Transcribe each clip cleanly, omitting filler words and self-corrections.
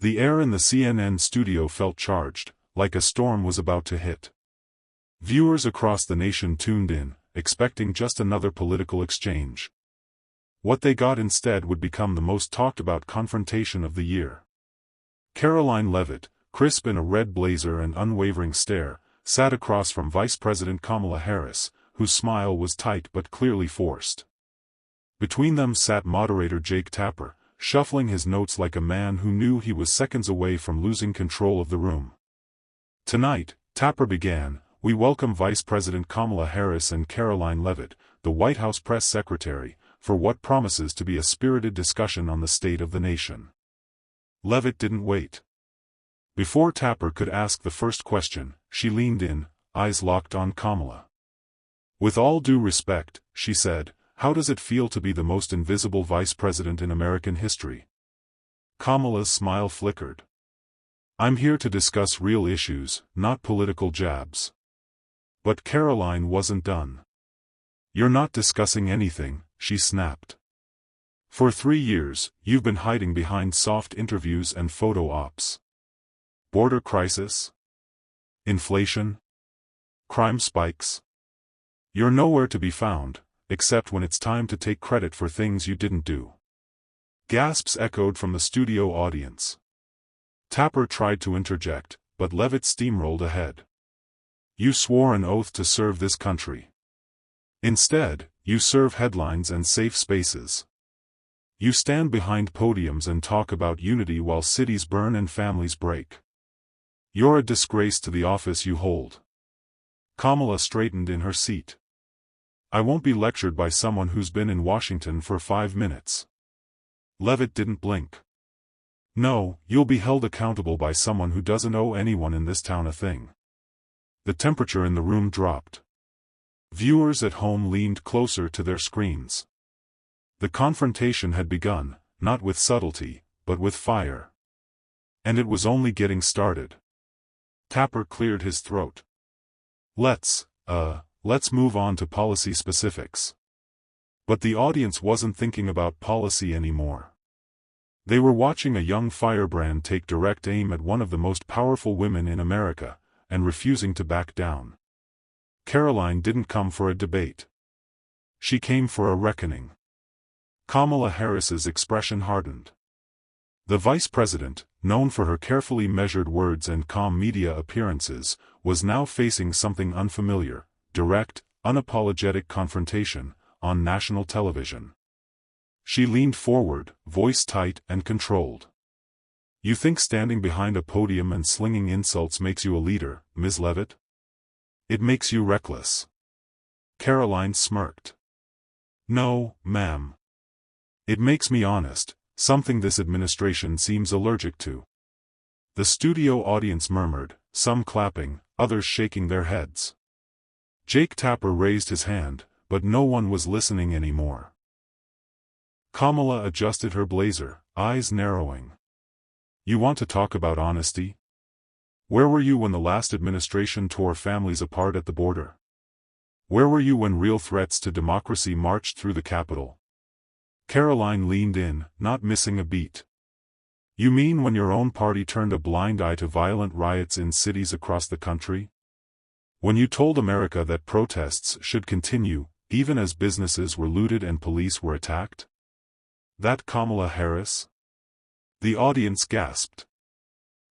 The air in the CNN studio felt charged, like a storm was about to hit. Viewers across the nation tuned in, expecting just another political exchange. What they got instead would become the most talked-about confrontation of the year. Karoline Leavitt, crisp in a red blazer and unwavering stare, sat across from Vice President Kamala Harris, whose smile was tight but clearly forced. Between them sat moderator Jake Tapper, shuffling his notes like a man who knew he was seconds away from losing control of the room. "Tonight," Tapper began, "we welcome Vice President Kamala Harris and Karoline Leavitt, the White House press secretary, for what promises to be a spirited discussion on the state of the nation." Leavitt didn't wait. Before Tapper could ask the first question, she leaned in, eyes locked on Kamala. "With all due respect," she said, "how does it feel to be the most invisible vice president in American history?" Kamala's smile flickered. "I'm here to discuss real issues, not political jabs." But Karoline wasn't done. "You're not discussing anything," she snapped. "For 3 years, you've been hiding behind soft interviews and photo ops. Border crisis? Inflation? Crime spikes? You're nowhere to be found, except when it's time to take credit for things you didn't do." Gasps echoed from the studio audience. Tapper tried to interject, but Leavitt steamrolled ahead. "You swore an oath to serve this country. Instead, you serve headlines and safe spaces. You stand behind podiums and talk about unity while cities burn and families break. You're a disgrace to the office you hold." Kamala straightened in her seat. "I won't be lectured by someone who's been in Washington for 5 minutes." Leavitt didn't blink. "No, you'll be held accountable by someone who doesn't owe anyone in this town a thing." The temperature in the room dropped. Viewers at home leaned closer to their screens. The confrontation had begun, not with subtlety, but with fire. And it was only getting started. Tapper cleared his throat. Let's move on to policy specifics." But the audience wasn't thinking about policy anymore. They were watching a young firebrand take direct aim at one of the most powerful women in America, and refusing to back down. Karoline didn't come for a debate. She came for a reckoning. Kamala Harris's expression hardened. The vice president, known for her carefully measured words and calm media appearances, was now facing something unfamiliar: direct, unapologetic confrontation, on national television. She leaned forward, voice tight and controlled. "You think standing behind a podium and slinging insults makes you a leader, Ms. Leavitt? It makes you reckless." Karoline smirked. "No, ma'am. It makes me honest, something this administration seems allergic to." The studio audience murmured, some clapping, others shaking their heads. Jake Tapper raised his hand, but no one was listening anymore. Kamala adjusted her blazer, eyes narrowing. "You want to talk about honesty? Where were you when the last administration tore families apart at the border? Where were you when real threats to democracy marched through the Capitol?" Karoline leaned in, not missing a beat. "You mean when your own party turned a blind eye to violent riots in cities across the country? When you told America that protests should continue, even as businesses were looted and police were attacked? That Kamala Harris?" The audience gasped.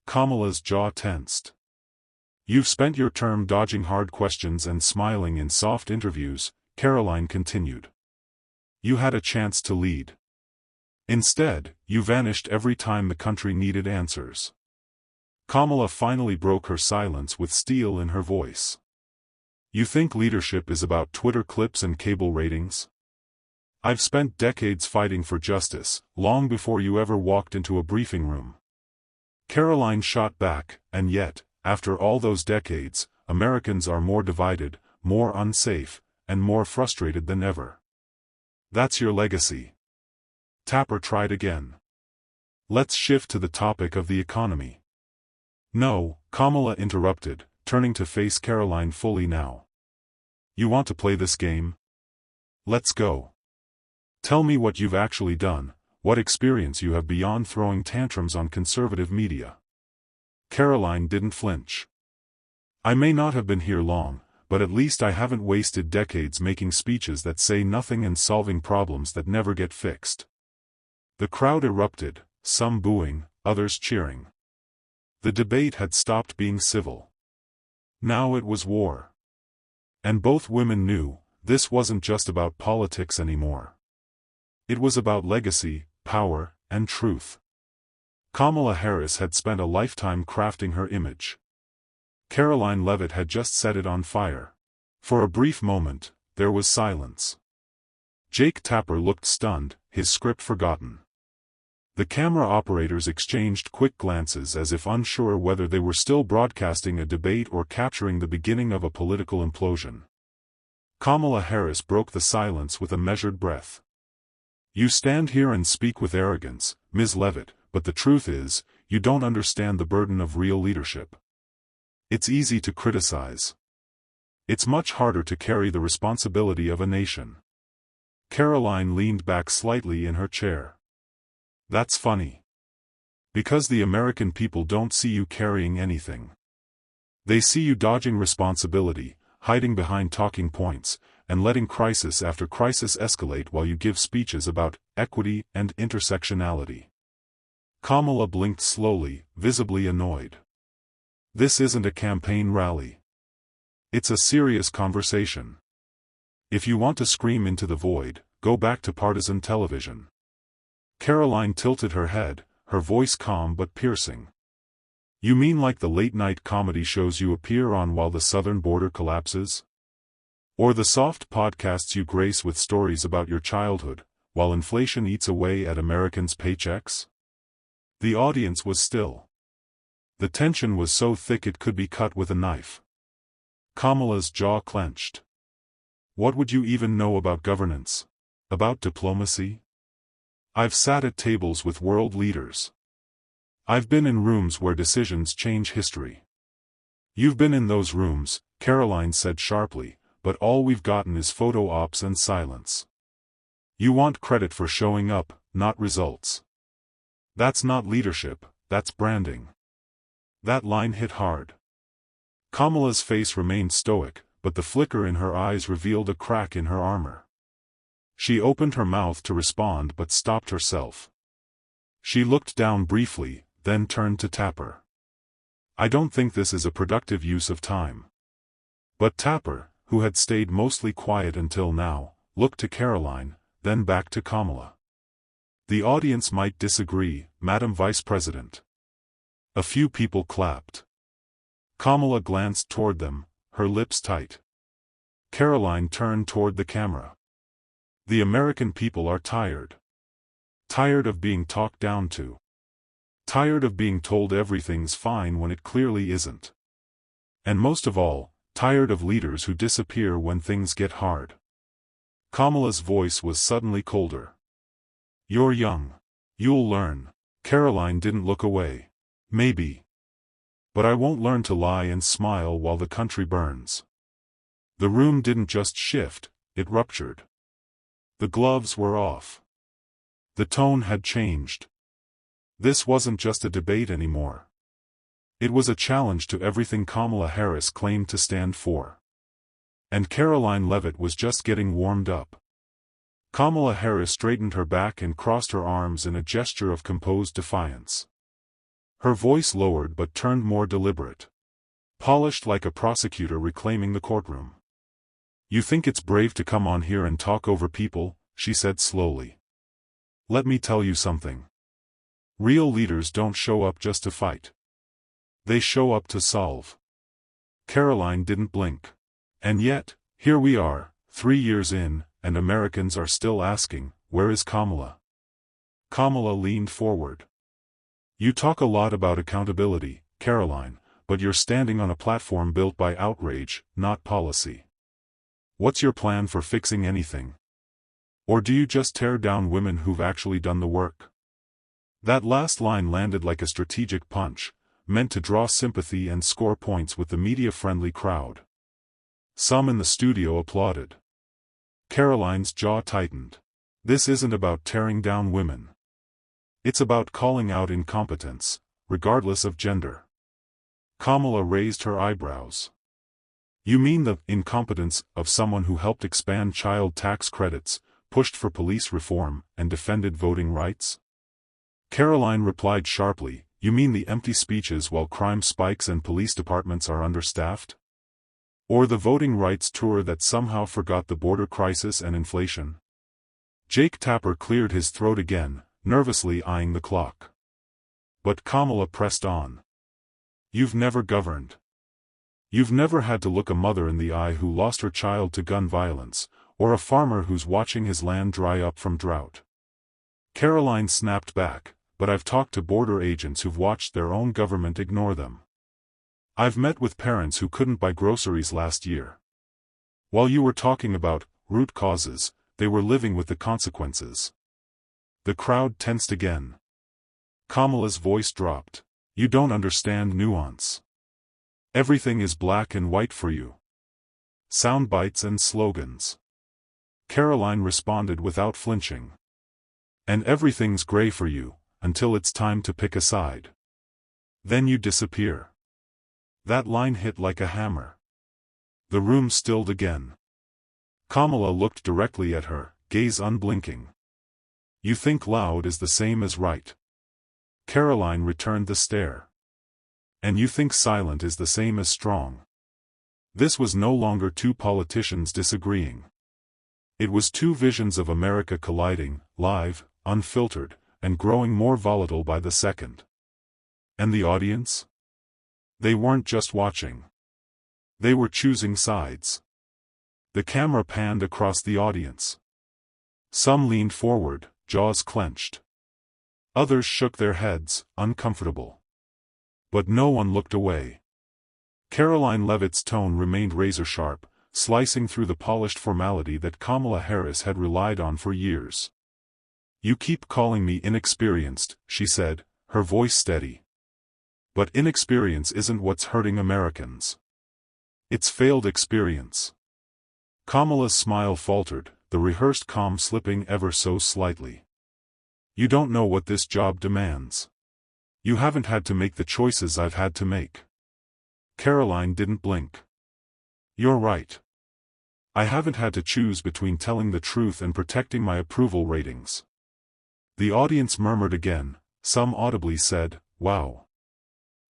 Kamala's jaw tensed. "You've spent your term dodging hard questions and smiling in soft interviews," Karoline continued. "You had a chance to lead. Instead, you vanished every time the country needed answers." Kamala finally broke her silence with steel in her voice. "You think leadership is about Twitter clips and cable ratings? I've spent decades fighting for justice, long before you ever walked into a briefing room." Karoline shot back, "And yet, after all those decades, Americans are more divided, more unsafe, and more frustrated than ever. That's your legacy." Tapper tried again. "Let's shift to the topic of the economy." "No," Kamala interrupted, turning to face Karoline fully now. "You want to play this game? Let's go. Tell me what you've actually done, what experience you have beyond throwing tantrums on conservative media." Karoline didn't flinch. "I may not have been here long, but at least I haven't wasted decades making speeches that say nothing and solving problems that never get fixed." The crowd erupted, some booing, others cheering. The debate had stopped being civil. Now it was war. And both women knew, this wasn't just about politics anymore. It was about legacy, power, and truth. Kamala Harris had spent a lifetime crafting her image. Karoline Leavitt had just set it on fire. For a brief moment, there was silence. Jake Tapper looked stunned, his script forgotten. The camera operators exchanged quick glances as if unsure whether they were still broadcasting a debate or capturing the beginning of a political implosion. Kamala Harris broke the silence with a measured breath. "You stand here and speak with arrogance, Ms. Leavitt, but the truth is, you don't understand the burden of real leadership. It's easy to criticize. It's much harder to carry the responsibility of a nation." Karoline leaned back slightly in her chair. "That's funny. Because the American people don't see you carrying anything. They see you dodging responsibility, hiding behind talking points, and letting crisis after crisis escalate while you give speeches about equity and intersectionality." Kamala blinked slowly, visibly annoyed. "This isn't a campaign rally. It's a serious conversation. If you want to scream into the void, go back to partisan television." Karoline tilted her head, her voice calm but piercing. "You mean like the late-night comedy shows you appear on while the southern border collapses? Or the soft podcasts you grace with stories about your childhood, while inflation eats away at Americans' paychecks?" The audience was still. The tension was so thick it could be cut with a knife. Kamala's jaw clenched. "What would you even know about governance? About diplomacy? I've sat at tables with world leaders. I've been in rooms where decisions change history." "You've been in those rooms," Karoline said sharply, "but all we've gotten is photo ops and silence. You want credit for showing up, not results. That's not leadership, that's branding." That line hit hard. Kamala's face remained stoic, but the flicker in her eyes revealed a crack in her armor. She opened her mouth to respond but stopped herself. She looked down briefly, then turned to Tapper. "I don't think this is a productive use of time." But Tapper, who had stayed mostly quiet until now, looked to Karoline, then back to Kamala. "The audience might disagree, Madam Vice President." A few people clapped. Kamala glanced toward them, her lips tight. Karoline turned toward the camera. "The American people are tired. Tired of being talked down to. Tired of being told everything's fine when it clearly isn't. And most of all, tired of leaders who disappear when things get hard." Kamala's voice was suddenly colder. "You're young. You'll learn." Karoline didn't look away. "Maybe. But I won't learn to lie and smile while the country burns." The room didn't just shift, it ruptured. The gloves were off. The tone had changed. This wasn't just a debate anymore. It was a challenge to everything Kamala Harris claimed to stand for. And Karoline Leavitt was just getting warmed up. Kamala Harris straightened her back and crossed her arms in a gesture of composed defiance. Her voice lowered but turned more deliberate. Polished like a prosecutor reclaiming the courtroom. "You think it's brave to come on here and talk over people," she said slowly. "Let me tell you something. Real leaders don't show up just to fight. They show up to solve." Karoline didn't blink. "And yet, here we are, 3 years in, and Americans are still asking, where is Kamala?" Kamala leaned forward. "You talk a lot about accountability, Karoline, but you're standing on a platform built by outrage, not policy. What's your plan for fixing anything? Or do you just tear down women who've actually done the work?" That last line landed like a strategic punch, meant to draw sympathy and score points with the media-friendly crowd. Some in the studio applauded. Karoline's jaw tightened. This isn't about tearing down women. It's about calling out incompetence, regardless of gender. Kamala raised her eyebrows. You mean the incompetence of someone who helped expand child tax credits, pushed for police reform, and defended voting rights? Karoline replied sharply, you mean the empty speeches while crime spikes and police departments are understaffed? Or the voting rights tour that somehow forgot the border crisis and inflation? Jake Tapper cleared his throat again, nervously eyeing the clock. But Kamala pressed on. You've never governed. You've never had to look a mother in the eye who lost her child to gun violence, or a farmer who's watching his land dry up from drought. Karoline snapped back, but I've talked to border agents who've watched their own government ignore them. I've met with parents who couldn't buy groceries last year. While you were talking about root causes, they were living with the consequences. The crowd tensed again. Kamala's voice dropped. You don't understand nuance. Everything is black and white for you. Sound bites and slogans. Karoline responded without flinching. And everything's gray for you, until it's time to pick a side. Then you disappear. That line hit like a hammer. The room stilled again. Kamala looked directly at her, gaze unblinking. You think loud is the same as right. Karoline returned the stare. And you think silent is the same as strong. This was no longer two politicians disagreeing. It was two visions of America colliding, live, unfiltered, and growing more volatile by the second. And the audience? They weren't just watching. They were choosing sides. The camera panned across the audience. Some leaned forward, jaws clenched. Others shook their heads, uncomfortable. But no one looked away. Karoline Leavitt's tone remained razor-sharp, slicing through the polished formality that Kamala Harris had relied on for years. You keep calling me inexperienced, she said, her voice steady. But inexperience isn't what's hurting Americans. It's failed experience. Kamala's smile faltered, the rehearsed calm slipping ever so slightly. You don't know what this job demands. You haven't had to make the choices I've had to make. Karoline didn't blink. You're right. I haven't had to choose between telling the truth and protecting my approval ratings. The audience murmured again, some audibly said, wow.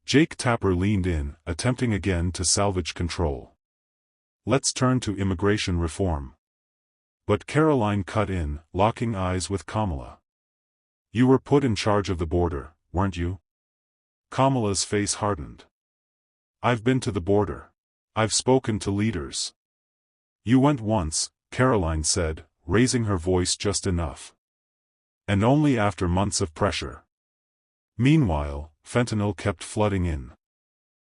Jake Tapper leaned in, attempting again to salvage control. Let's turn to immigration reform. But Karoline cut in, locking eyes with Kamala. You were put in charge of the border, weren't you? Kamala's face hardened. I've been to the border. I've spoken to leaders. You went once, Karoline said, raising her voice just enough. And only after months of pressure. Meanwhile, fentanyl kept flooding in.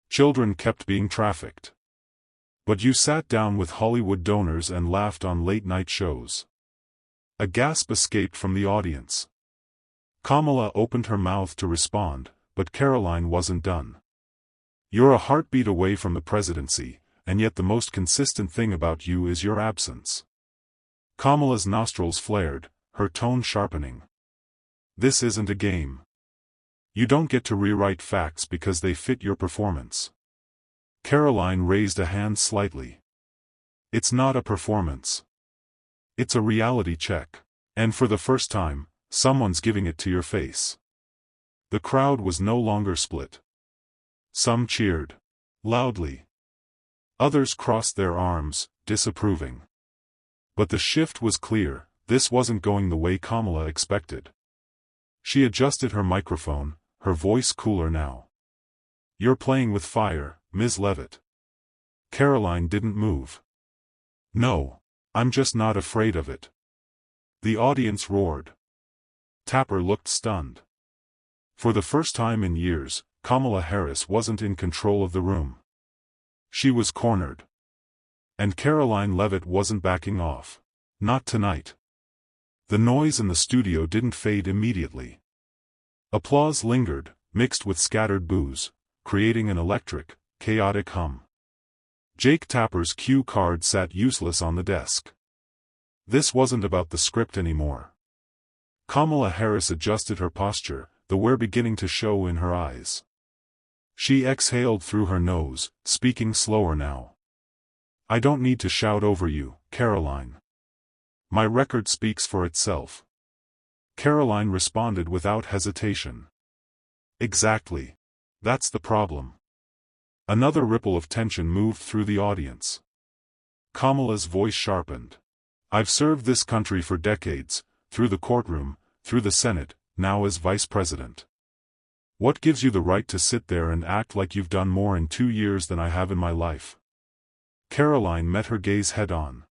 Children kept being trafficked. But you sat down with Hollywood donors and laughed on late-night shows. A gasp escaped from the audience. Kamala opened her mouth to respond, but Karoline wasn't done. You're a heartbeat away from the presidency, and yet the most consistent thing about you is your absence. Kamala's nostrils flared, her tone sharpening. This isn't a game. You don't get to rewrite facts because they fit your performance. Karoline raised a hand slightly. It's not a performance. It's a reality check. And for the first time, someone's giving it to your face. The crowd was no longer split. Some cheered. Loudly. Others crossed their arms, disapproving. But the shift was clear, this wasn't going the way Kamala expected. She adjusted her microphone, her voice cooler now. You're playing with fire, Ms. Leavitt. Karoline didn't move. No, I'm just not afraid of it. The audience roared. Tapper looked stunned. For the first time in years, Kamala Harris wasn't in control of the room. She was cornered. And Karoline Leavitt wasn't backing off. Not tonight. The noise in the studio didn't fade immediately. Applause lingered, mixed with scattered boos, creating an electric, chaotic hum. Jake Tapper's cue card sat useless on the desk. This wasn't about the script anymore. Kamala Harris adjusted her posture, the wear beginning to show in her eyes. She exhaled through her nose, speaking slower now. I don't need to shout over you, Karoline. My record speaks for itself. Karoline responded without hesitation. Exactly. That's the problem. Another ripple of tension moved through the audience. Kamala's voice sharpened. I've served this country for decades, through the courtroom, through the Senate, now as Vice President. What gives you the right to sit there and act like you've done more in 2 years than I have in my life? Karoline met her gaze head-on.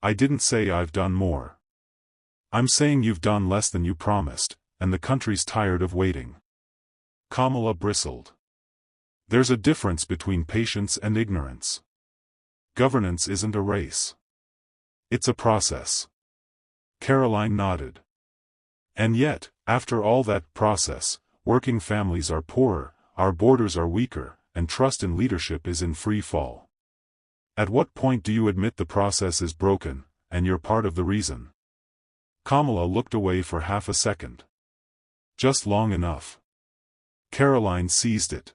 I didn't say I've done more. I'm saying you've done less than you promised, and the country's tired of waiting. Kamala bristled. There's a difference between patience and ignorance. Governance isn't a race. It's a process. Karoline nodded. And yet, after all that process, working families are poorer, our borders are weaker, and trust in leadership is in free fall. At what point do you admit the process is broken, and you're part of the reason? Kamala looked away for half a second. Just long enough. Karoline seized it.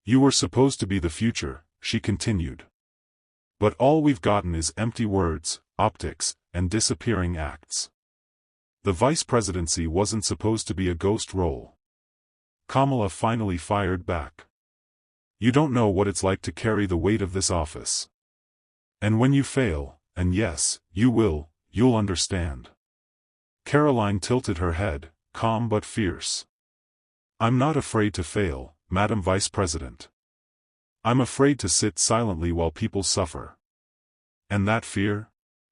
You were supposed to be the future, she continued. But all we've gotten is empty words, optics, and disappearing acts. The vice presidency wasn't supposed to be a ghost role. Kamala finally fired back. You don't know what it's like to carry the weight of this office. And when you fail, and yes, you will, you'll understand. Karoline tilted her head, calm but fierce. I'm not afraid to fail, Madam Vice President. I'm afraid to sit silently while people suffer. And that fear?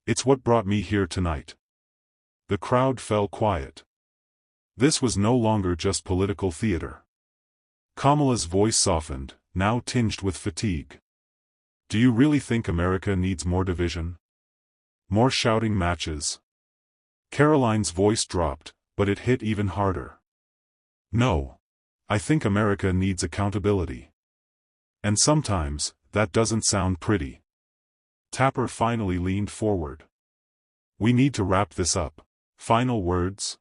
It's what brought me here tonight. The crowd fell quiet. This was no longer just political theater. Kamala's voice softened, now tinged with fatigue. Do you really think America needs more division? More shouting matches? Karoline's voice dropped, but it hit even harder. No. I think America needs accountability. And sometimes, that doesn't sound pretty. Tapper finally leaned forward. We need to wrap this up. Final words?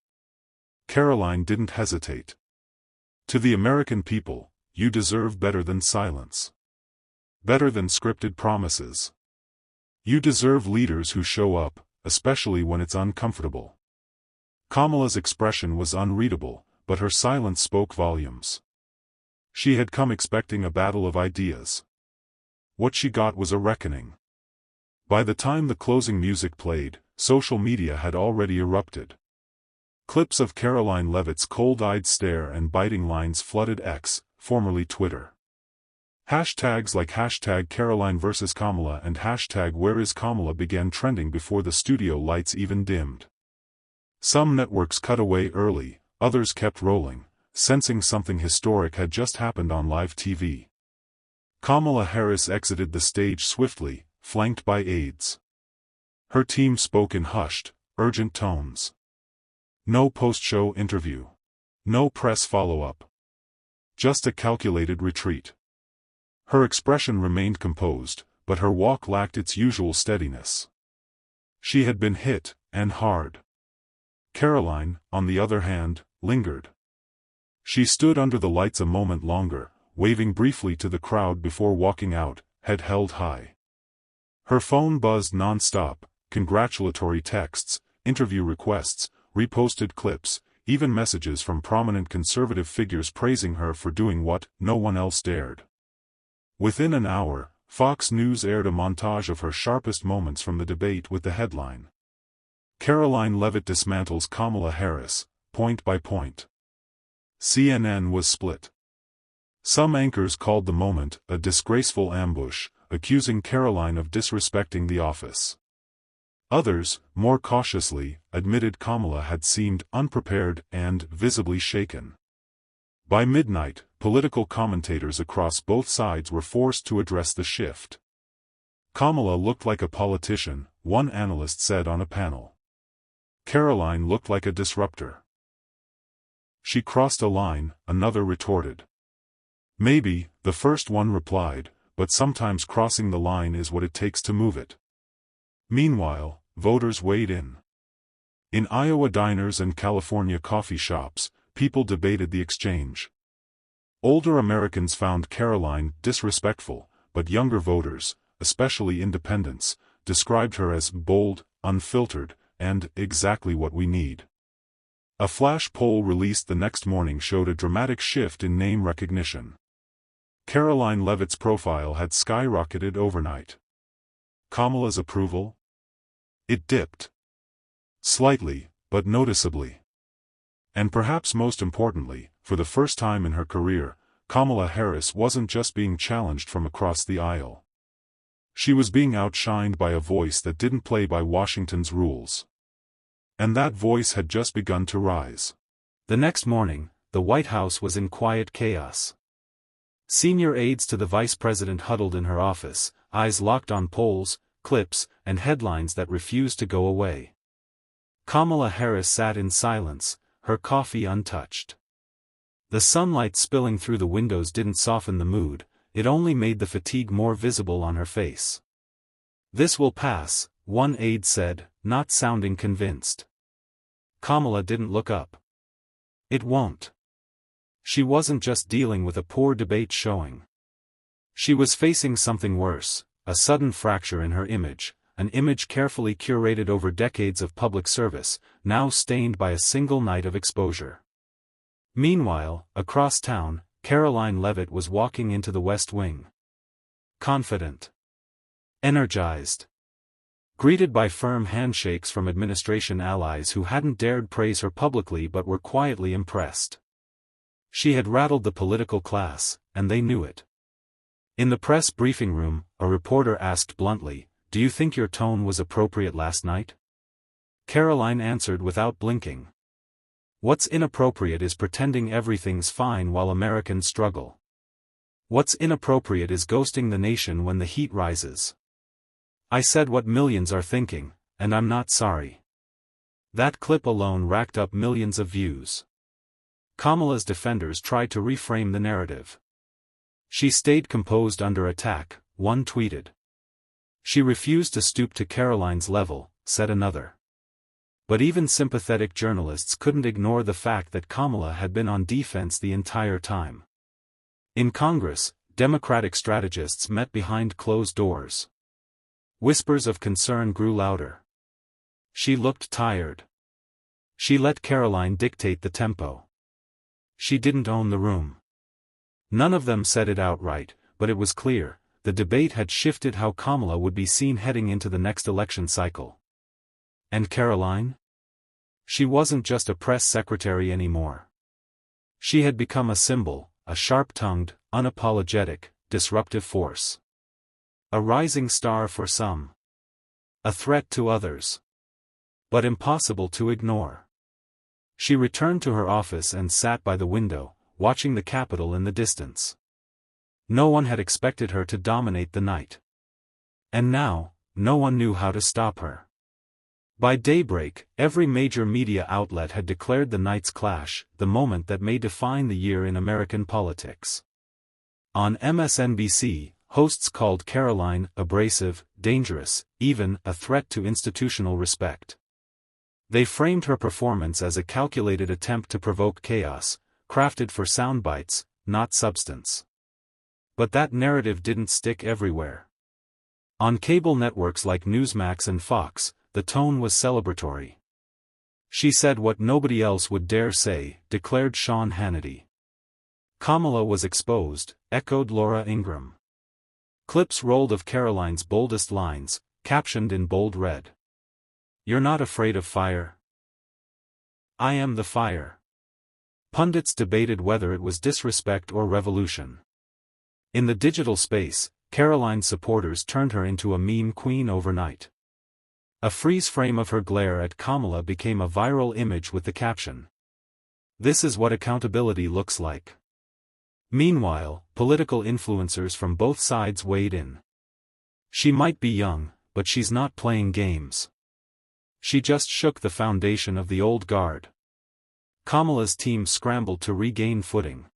Karoline didn't hesitate. To the American people, you deserve better than silence. Better than scripted promises. You deserve leaders who show up, especially when it's uncomfortable. Kamala's expression was unreadable, but her silence spoke volumes. She had come expecting a battle of ideas. What she got was a reckoning. By the time the closing music played, social media had already erupted. Clips of Karoline Leavitt's cold-eyed stare and biting lines flooded X, formerly Twitter. Hashtags like #Karoline vs. Kamala and #WhereIsKamala began trending before the studio lights even dimmed. Some networks cut away early, others kept rolling, sensing something historic had just happened on live TV. Kamala Harris exited the stage swiftly, flanked by aides. Her team spoke in hushed, urgent tones. No post-show interview. No press follow-up. Just a calculated retreat. Her expression remained composed, but her walk lacked its usual steadiness. She had been hit, and hard. Karoline, on the other hand, lingered. She stood under the lights a moment longer, waving briefly to the crowd before walking out, head held high. Her phone buzzed non-stop, congratulatory texts, interview requests, reposted clips, even messages from prominent conservative figures praising her for doing what no one else dared. Within an hour, Fox News aired a montage of her sharpest moments from the debate with the headline: Karoline Leavitt dismantles Kamala Harris, point by point. CNN was split. Some anchors called the moment a disgraceful ambush, accusing Karoline of disrespecting the office. Others, more cautiously, admitted Kamala had seemed unprepared and visibly shaken. By midnight, political commentators across both sides were forced to address the shift. Kamala looked like a politician, one analyst said on a panel. Karoline looked like a disruptor. She crossed a line, another retorted. Maybe, the first one replied, but sometimes crossing the line is what it takes to move it. Meanwhile, voters weighed in. In Iowa diners and California coffee shops, people debated the exchange. Older Americans found Karoline disrespectful, but younger voters, especially independents, described her as bold, unfiltered, and exactly what we need. A flash poll released the next morning showed a dramatic shift in name recognition. Karoline Leavitt's profile had skyrocketed overnight. Kamala's approval? It dipped. Slightly, but noticeably. And perhaps most importantly, for the first time in her career, Kamala Harris wasn't just being challenged from across the aisle. She was being outshined by a voice that didn't play by Washington's rules. And that voice had just begun to rise. The next morning, the White House was in quiet chaos. Senior aides to the vice president huddled in her office, eyes locked on polls, clips, and headlines that refused to go away. Kamala Harris sat in silence, her coffee untouched. The sunlight spilling through the windows didn't soften the mood, it only made the fatigue more visible on her face. "This will pass," one aide said, not sounding convinced. Kamala didn't look up. "It won't." She wasn't just dealing with a poor debate showing. She was facing something worse, a sudden fracture in her image, an image carefully curated over decades of public service, now stained by a single night of exposure. Meanwhile, across town, Karoline Leavitt was walking into the West Wing. Confident. Energized. Greeted by firm handshakes from administration allies who hadn't dared praise her publicly but were quietly impressed. She had rattled the political class, and they knew it. In the press briefing room, a reporter asked bluntly, "Do you think your tone was appropriate last night?" Karoline answered without blinking. "What's inappropriate is pretending everything's fine while Americans struggle. What's inappropriate is ghosting the nation when the heat rises. I said what millions are thinking, and I'm not sorry." That clip alone racked up millions of views. Kamala's defenders tried to reframe the narrative. "She stayed composed under attack," one tweeted. "She refused to stoop to Karoline's level," said another. But even sympathetic journalists couldn't ignore the fact that Kamala had been on defense the entire time. In Congress, Democratic strategists met behind closed doors. Whispers of concern grew louder. She looked tired. She let Karoline dictate the tempo. She didn't own the room. None of them said it outright, but it was clear, the debate had shifted how Kamala would be seen heading into the next election cycle. And Karoline? She wasn't just a press secretary anymore. She had become a symbol, a sharp-tongued, unapologetic, disruptive force. A rising star for some. A threat to others. But impossible to ignore. She returned to her office and sat by the window, watching the Capitol in the distance. No one had expected her to dominate the night. And now, no one knew how to stop her. By daybreak, every major media outlet had declared the night's clash the moment that may define the year in American politics. On MSNBC, hosts called Karoline abrasive, dangerous, even a threat to institutional respect. They framed her performance as a calculated attempt to provoke chaos, crafted for soundbites, not substance. But that narrative didn't stick everywhere. On cable networks like Newsmax and Fox, the tone was celebratory. "She said what nobody else would dare say," declared Sean Hannity. "Kamala was exposed," echoed Laura Ingraham. Clips rolled of Karoline's boldest lines, captioned in bold red. "You're not afraid of fire? I am the fire." Pundits debated whether it was disrespect or revolution. In the digital space, Karoline's supporters turned her into a meme queen overnight. A freeze frame of her glare at Kamala became a viral image with the caption, "This is what accountability looks like." Meanwhile, political influencers from both sides weighed in. "She might be young, but she's not playing games. She just shook the foundation of the old guard." Kamala's team scrambled to regain footing.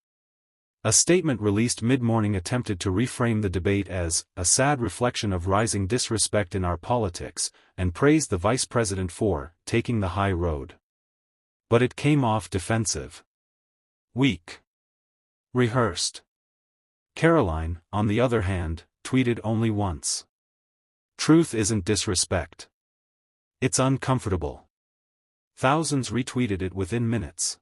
A statement released mid-morning attempted to reframe the debate as a sad reflection of rising disrespect in our politics, and praised the vice president for taking the high road. But it came off defensive. Weak. Rehearsed. Karoline, on the other hand, tweeted only once. Truth isn't disrespect. It's uncomfortable. Thousands retweeted it within minutes.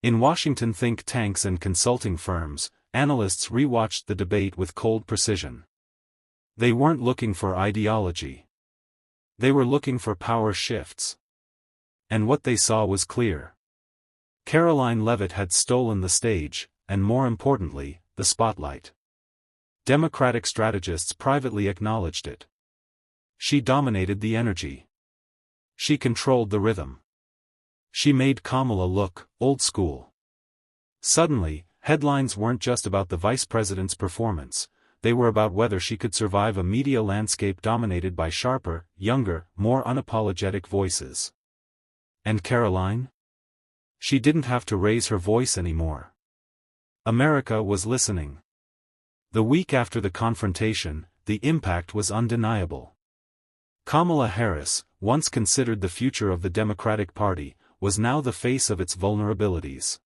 In Washington think tanks and consulting firms, analysts rewatched the debate with cold precision. They weren't looking for ideology. They were looking for power shifts. And what they saw was clear. Karoline Leavitt had stolen the stage, and more importantly, the spotlight. Democratic strategists privately acknowledged it. She dominated the energy. She controlled the rhythm. She made Kamala look old school. Suddenly, headlines weren't just about the vice president's performance, they were about whether she could survive a media landscape dominated by sharper, younger, more unapologetic voices. And Karoline? She didn't have to raise her voice anymore. America was listening. The week after the confrontation, the impact was undeniable. Kamala Harris, once considered the future of the Democratic Party, was now the face of its vulnerabilities.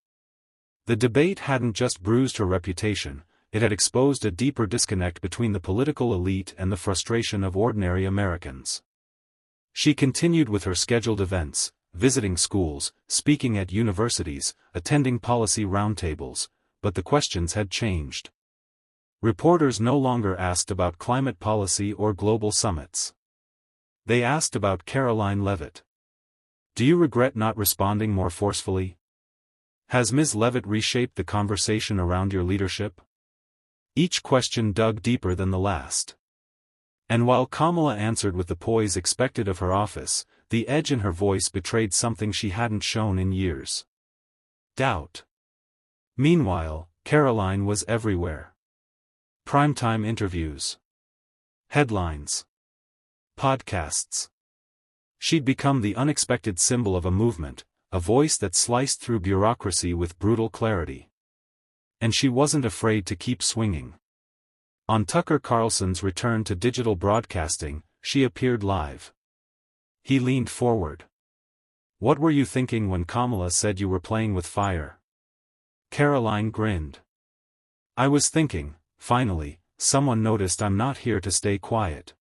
The debate hadn't just bruised her reputation, it had exposed a deeper disconnect between the political elite and the frustration of ordinary Americans. She continued with her scheduled events, visiting schools, speaking at universities, attending policy roundtables, but the questions had changed. Reporters no longer asked about climate policy or global summits. They asked about Karoline Leavitt. Do you regret not responding more forcefully? Has Ms. Leavitt reshaped the conversation around your leadership? Each question dug deeper than the last. And while Kamala answered with the poise expected of her office, the edge in her voice betrayed something she hadn't shown in years. Doubt. Meanwhile, Karoline was everywhere. Primetime interviews. Headlines. Podcasts. She'd become the unexpected symbol of a movement, a voice that sliced through bureaucracy with brutal clarity. And she wasn't afraid to keep swinging. On Tucker Carlson's return to digital broadcasting, she appeared live. He leaned forward. What were you thinking when Kamala said you were playing with fire? Karoline grinned. I was thinking, finally, someone noticed I'm not here to stay quiet.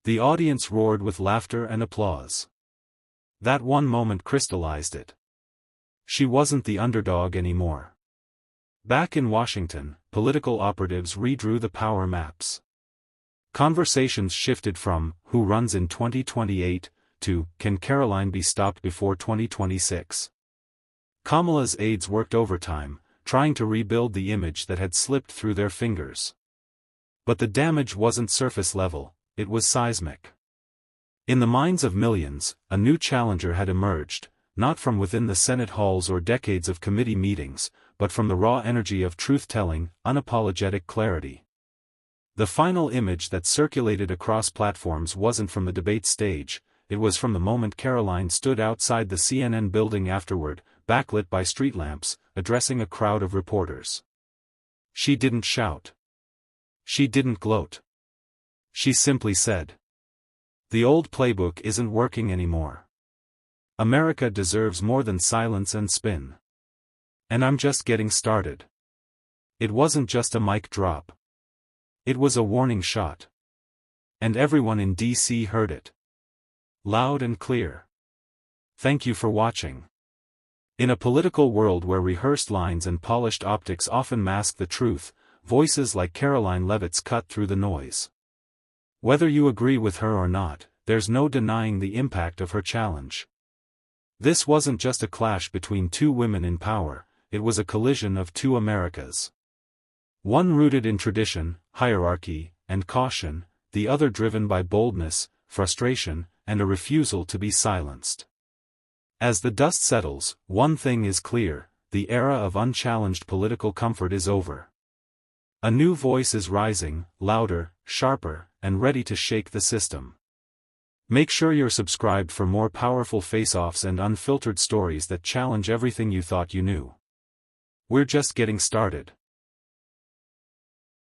The audience roared with laughter and applause. That one moment crystallized it. She wasn't the underdog anymore. Back in Washington, political operatives redrew the power maps. Conversations shifted from, who runs in 2028, to, can Karoline be stopped before 2026? Kamala's aides worked overtime, trying to rebuild the image that had slipped through their fingers. But the damage wasn't surface level. It was seismic. In the minds of millions, a new challenger had emerged, not from within the Senate halls or decades of committee meetings, but from the raw energy of truth-telling, unapologetic clarity. The final image that circulated across platforms wasn't from the debate stage, it was from the moment Karoline stood outside the CNN building afterward, backlit by street lamps, addressing a crowd of reporters. She didn't shout. She didn't gloat. She simply said, the old playbook isn't working anymore. America deserves more than silence and spin. And I'm just getting started. It wasn't just a mic drop. It was a warning shot. And everyone in D.C. heard it. Loud and clear. Thank you for watching. In a political world where rehearsed lines and polished optics often mask the truth, voices like Karoline Leavitt's cut through the noise. Whether you agree with her or not, there's no denying the impact of her challenge. This wasn't just a clash between two women in power, it was a collision of two Americas. One rooted in tradition, hierarchy, and caution, the other driven by boldness, frustration, and a refusal to be silenced. As the dust settles, one thing is clear, the era of unchallenged political comfort is over. A new voice is rising, louder, sharper, and ready to shake the system. Make sure you're subscribed for more powerful face-offs and unfiltered stories that challenge everything you thought you knew. We're just getting started.